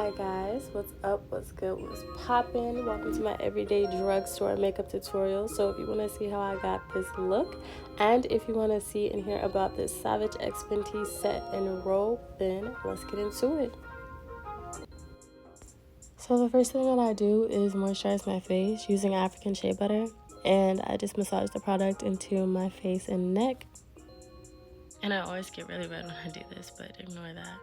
Hi guys, what's up, what's good, what's poppin'? Welcome to my everyday drugstore makeup tutorial. So if you want to see how I got this look, and if you want to see and hear about this SavageXFenty set and robe, then let's get into it. So the first thing that I do is moisturize my face using African shea butter, and I just massage the product into my face and neck. And I always get really red when I do this, but ignore that.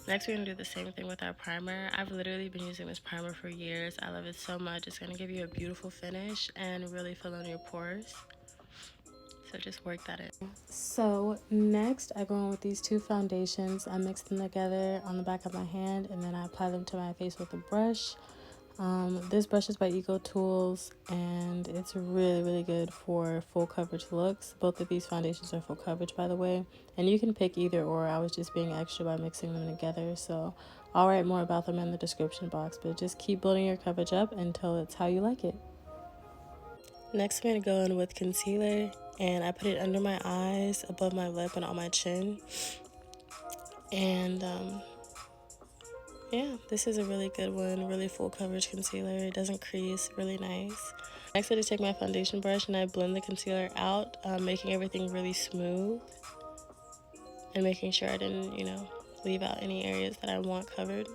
Next, we're going to do the same thing with our primer. I've literally been using this primer for years. I love it so much. It's going to give you a beautiful finish and really fill in your pores. So just work that in. So next, I go in with these two foundations. I mix them together on the back of my hand, and then I apply them to my face with a brush. This brush is by Eco Tools, and it's really good for full coverage looks. Both of these foundations are full coverage, by the way, and you can pick either or. I was just being extra by mixing them together, so I'll write more about them in the description box, but just keep building your coverage up until it's how you like it. Next, I'm going to go in with concealer, and I put it under my eyes, above my lip, and on my chin. And yeah, this is a really good one, really full coverage concealer. It doesn't crease, really nice. Next, I just take my foundation brush and I blend the concealer out, making everything really smooth and making sure I didn't, leave out any areas that I want covered.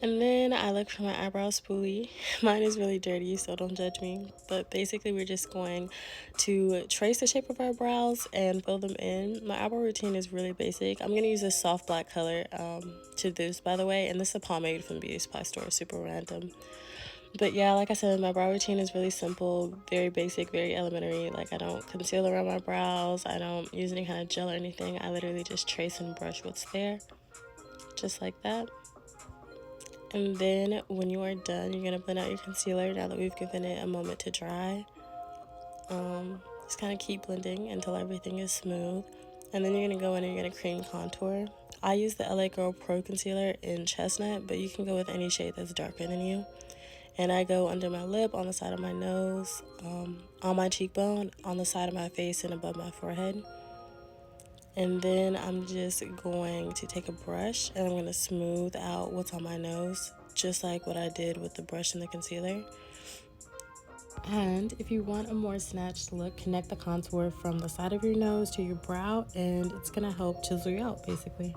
And then I look for my eyebrow spoolie. Mine is really dirty, so don't judge me. But basically, we're just going to trace the shape of our brows and fill them in. My eyebrow routine is really basic. I'm going to use this soft black color to this, by the way. And this is a pomade from the beauty supply store, super random. But yeah, like I said, my brow routine is really simple, very basic, very elementary. Like, I don't conceal around my brows. I don't use any kind of gel or anything. I literally just trace and brush what's there, just like that. And then when you are done, you're going to blend out your concealer now that we've given it a moment to dry. Just kind of keep blending until everything is smooth. And then you're going to go in and you're going to cream contour. I use the LA Girl Pro Concealer in Chestnut, but you can go with any shade that's darker than you. And I go under my lip, on the side of my nose, on my cheekbone, on the side of my face, and above my forehead. And then I'm just going to take a brush and I'm going to smooth out what's on my nose, just like what I did with the brush and the concealer. And if you want a more snatched look, connect the contour from the side of your nose to your brow, and it's going to help chisel you out, basically.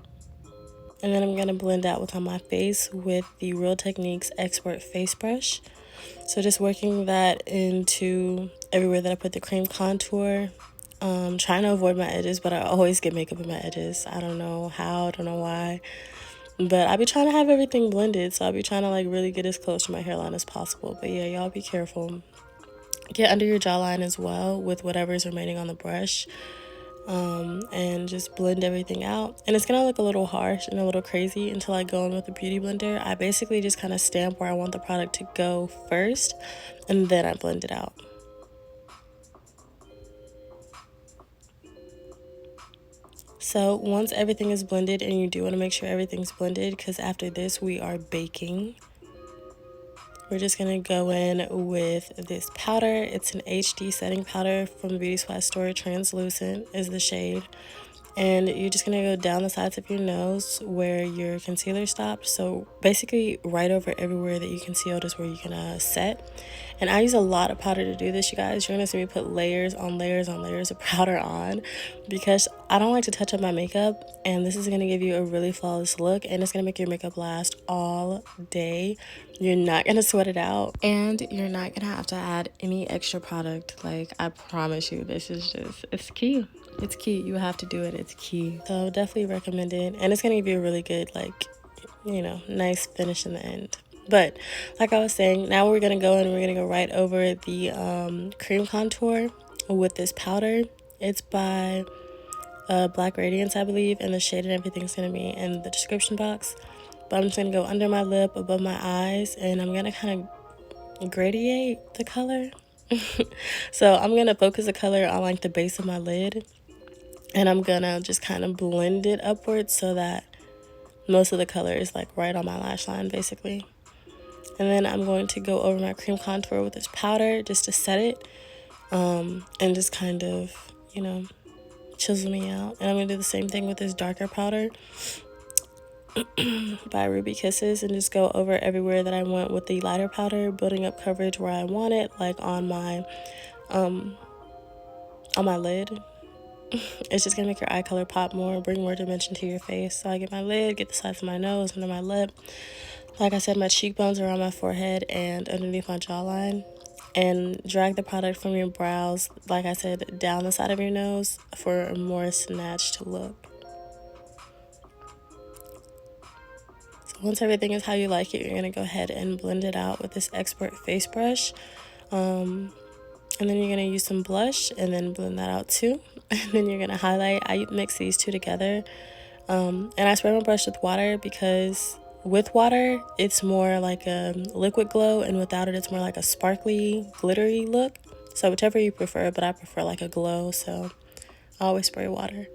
And then I'm going to blend out what's on my face with the Real Techniques Expert Face Brush. So just working that into everywhere that I put the cream contour. Trying to avoid my edges, but I always get makeup in my edges. I don't know how, I don't know why, but I be trying to have everything blended, so I'll be trying to like really get as close to my hairline as possible. But yeah, y'all be careful. Get under your jawline as well with whatever's remaining on the brush, and just blend everything out. And it's gonna look a little harsh and a little crazy until I go in with the beauty blender. I basically just kind of stamp where I want the product to go first, and then I blend it out. So once everything is blended, and you do want to make sure everything's blended because after this we are baking, we're just going to go in with this powder. It's an HD setting powder from the beauty supply store. Translucent is the shade. And you're just going to go down the sides of your nose where your concealer stopped. So basically right over everywhere that you concealed is where you're going to set. And I use a lot of powder to do this, you guys. You're going to see me put layers on layers on layers of powder on because I don't like to touch up my makeup. And this is going to give you a really flawless look. And it's going to make your makeup last all day. You're not going to sweat it out. And you're not going to have to add any extra product. Like, I promise you, this is just, it's key. It's key. You have to do it. It's key. So definitely recommend it. And it's going to give you a really good, like, nice finish in the end. But like I was saying, now we're going to go in and we're going to go right over the cream contour with this powder. It's by Black Radiance, I believe. And the shade and everything's going to be in the description box. But I'm just going to go under my lip, above my eyes. And I'm going to kind of gradiate the color. So I'm going to focus the color on like the base of my lid. And I'm gonna just kind of blend it upwards so that most of the color is like right on my lash line, basically. And then I'm going to go over my cream contour with this powder just to set it, and just kind of, chisel me out. And I'm gonna do the same thing with this darker powder. by Ruby Kisses, and just go over everywhere that I want with the lighter powder, building up coverage where I want it, like on my lid. It's just gonna make your eye color pop more, bring more dimension to your face. So I get my lid, get the sides of my nose, under my lip. Like I said, my cheekbones around my forehead and underneath my jawline. And drag the product from your brows, like I said, down the side of your nose for a more snatched look. So once everything is how you like it, you're going to go ahead and blend it out with this Expert face brush. And then you're going to use some blush and then blend that out too. And then you're going to highlight. I mix these two together. And I spray my brush with water because with water, it's more like a liquid glow, and without it, it's more like a sparkly, glittery look. So whichever you prefer, but I prefer like a glow, so I always spray water.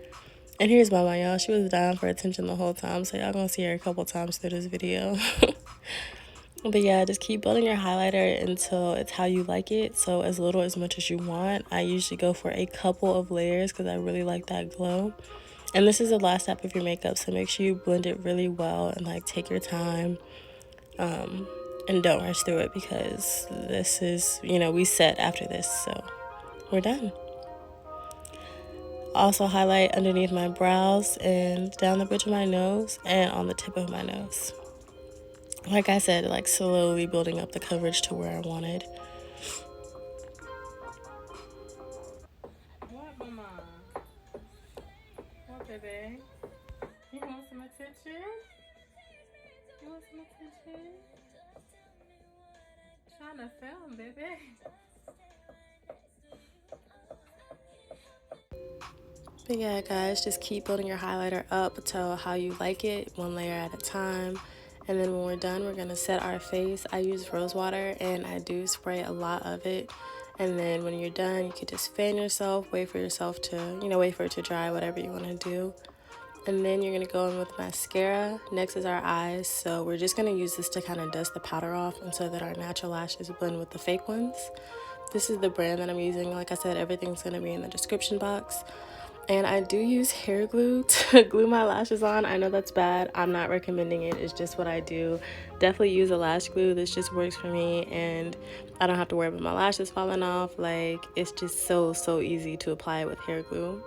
And here's Mama, y'all. She was dying for attention the whole time, so y'all gonna see her a couple times through this video. But yeah, just keep building your highlighter until it's how you like it. So as little as much as you want. I usually go for a couple of layers because I really like that glow. And this is the last step of your makeup, so make sure you blend it really well and like take your time, and don't rush through it because this is, you know, we set after this, so we're done. Also highlight underneath my brows and down the bridge of my nose and on the tip of my nose. Like I said, like slowly building up the coverage to where I wanted. What, Mama? What, baby? You want some attention? You want some attention? Trying to film, baby. But yeah, guys, just keep building your highlighter up to how you like it, one layer at a time. And then when we're done, we're going to set our face. I use rose water, and I do spray a lot of it. And then when you're done, you can just fan yourself, wait for yourself to, wait for it to dry, whatever you want to do. And then you're going to go in with mascara. Next is our eyes. So we're just going to use this to kind of dust the powder off and so that our natural lashes blend with the fake ones. This is the brand that I'm using. Like I said, everything's going to be in the description box. And I do use hair glue to glue my lashes on. I know that's bad. I'm not recommending it. It's just what I do. Definitely use a lash glue. This just works for me, and I don't have to worry about my lashes falling off. Like, it's just so easy to apply it with hair glue.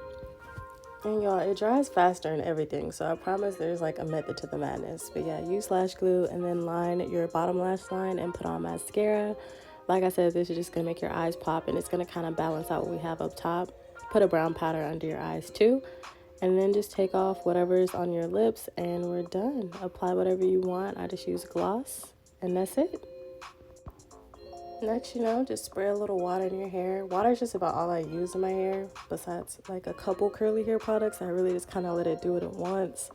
And y'all, it dries faster and everything, so I promise there's like a method to the madness. But yeah, use lash glue and then line your bottom lash line and put on mascara. Like I said, this is just gonna make your eyes pop, and it's gonna kind of balance out what we have up top. Put a brown powder under your eyes too, and then just take off whatever's on your lips and we're done. Apply whatever you want. I just use gloss, and that's it. Next, just spray a little water in your hair. Water is just about all I use in my hair, besides like a couple curly hair products. I really just kind of let it do it at once,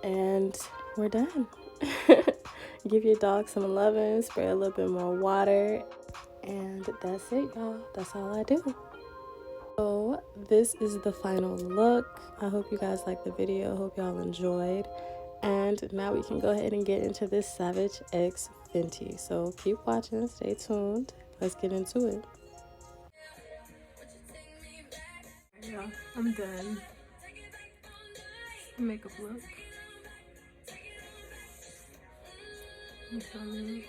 and we're done. Give your dog some loving, spray a little bit more water, and that's it, y'all. That's all I do. So this is the final look. I hope you guys liked the video. Hope y'all enjoyed. And now we can go ahead and get into this SavageXFenty. So keep watching, stay tuned. Let's get into it. Yeah, I'm done. Makeup look. You feel me?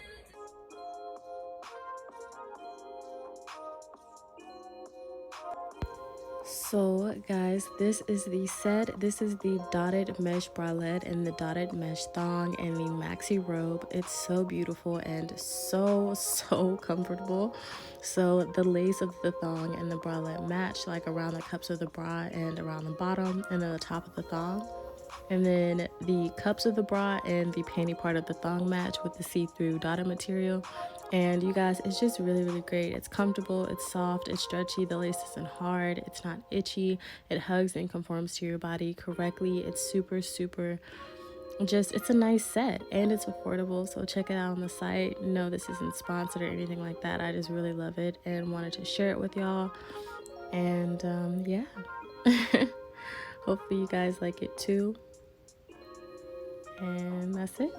So guys, this is the set. This is the dotted mesh bralette and the dotted mesh thong and the maxi robe. It's so beautiful and so comfortable. So the lace of the thong and the bralette match, like around the cups of the bra and around the bottom and then the top of the thong. And then the cups of the bra and the panty part of the thong match with the see-through dotted material. And you guys, it's just really great. It's comfortable, it's soft, it's stretchy, the lace isn't hard, it's not itchy, it hugs and conforms to your body correctly. It's super it's a nice set, and it's affordable, so check it out on the site. No, this isn't sponsored or anything like that. I just really love it and wanted to share it with y'all. And yeah. Hopefully you guys like it too. And that's it.